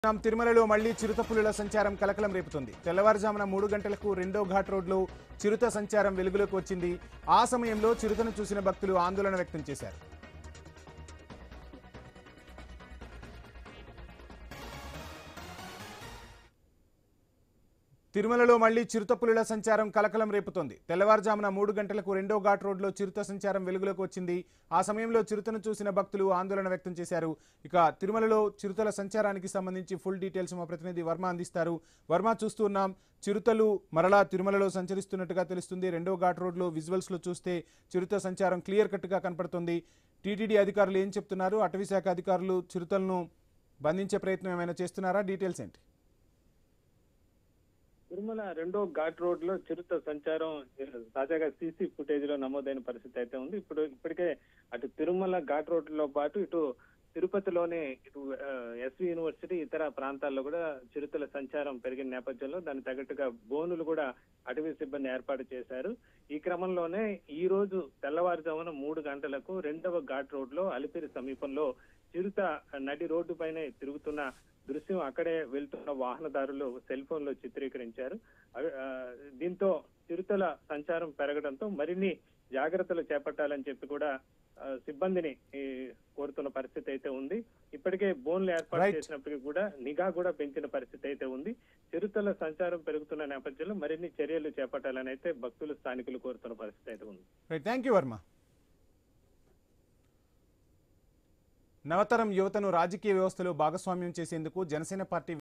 తిరుమలలో మళ్లీ చిరుతపులుల సంచారం కలకలం రేపుతుంది. తెల్లవారుజామున 3 గంటలకు రెండో ఘాట్ రోడ్లో చిరుత సంచారం వెలుగులోకి వచ్చింది. ఆ సమయంలో చిరుతను చూసిన భక్తులు ఆందోళన వ్యక్తం చేశారు. తిరుమలలో మళ్లీ చిరుతపులుల సంచారం కలకలం రేపుతోంది. తెల్లవారుజామున 3 గంటలకు రెండో ఘాట్ రోడ్లో చిరుత సంచారం వెలుగులోకి వచ్చింది. ఆ సమయంలో చిరుతను చూసిన భక్తులు ఆందోళన వ్యక్తం చేశారు. ఇక తిరుమలలో చిరుతల సంచారానికి సంబంధించి ఫుల్ డీటెయిల్స్ మా ప్రతినిధి వర్మ అందిస్తారు. వర్మ, చూస్తూ ఉన్నాం, చిరుతలు మరలా తిరుమలలో సంచరిస్తున్నట్టుగా తెలుస్తుంది. రెండో ఘాట్ రోడ్లో విజువల్స్లో చూస్తే చిరుత సంచారం క్లియర్ కట్గా కనపడుతుంది. టీటీడీ అధికారులు ఏం చెప్తున్నారు? అటవీశాఖ అధికారులు చిరుతలను బంధించే ప్రయత్నం ఏమైనా చేస్తున్నారా? డీటెయిల్స్ ఏంటి? తిరుమల రెండో ఘాట్ రోడ్ లో చిరుత సంచారం తాజాగా సీసీ ఫుటేజ్ లో నమోదైన పరిస్థితి అయితే ఉంది. ఇప్పటికే అటు తిరుమల ఘాట్ రోడ్ లో పాటు ఇటు తిరుపతిలోనే ఇటు ఎస్వి యూనివర్సిటీ ఇతర ప్రాంతాల్లో కూడా చిరుతల సంచారం పెరిగిన నేపథ్యంలో దానికి తగ్గట్టుగా బోనులు కూడా అటవీ సిబ్బంది ఏర్పాటు చేశారు. ఈ క్రమంలోనే ఈ రోజు తెల్లవారుజామున 3 గంటలకు రెండవ ఘాట్ రోడ్ లో అలిపిరి సమీపంలో చిరుత నడి రోడ్డు పైనే తిరుగుతున్న దృశ్యం అక్కడే వెళ్తున్న వాహనదారులు సెల్ ఫోన్ లో చిత్రీకరించారు. దీంతో చిరుతల సంచారం పెరగడంతో మరిన్ని జాగ్రత్తలు చేపట్టాలని చెప్పి కూడా సిబ్బందిని కోరుతున్న పరిస్థితి అయితే ఉంది. ఇప్పటికే బోన్లు ఏర్పాటు చేసినప్పటికీ కూడా నిఘా కూడా పెంచిన పరిస్థితి అయితే ఉంది. చిరుతల సంచారం పెరుగుతున్న నేపథ్యంలో మరిన్ని చర్యలు చేపట్టాలని అయితే భక్తులు, స్థానికులు కోరుతున్న పరిస్థితి అయితే ఉంది. Thank you Varma. నవతరం యువతను రాజకీయ వ్యవస్థలో భాగస్వామ్యం చేసేందుకు జనసేన పార్టీ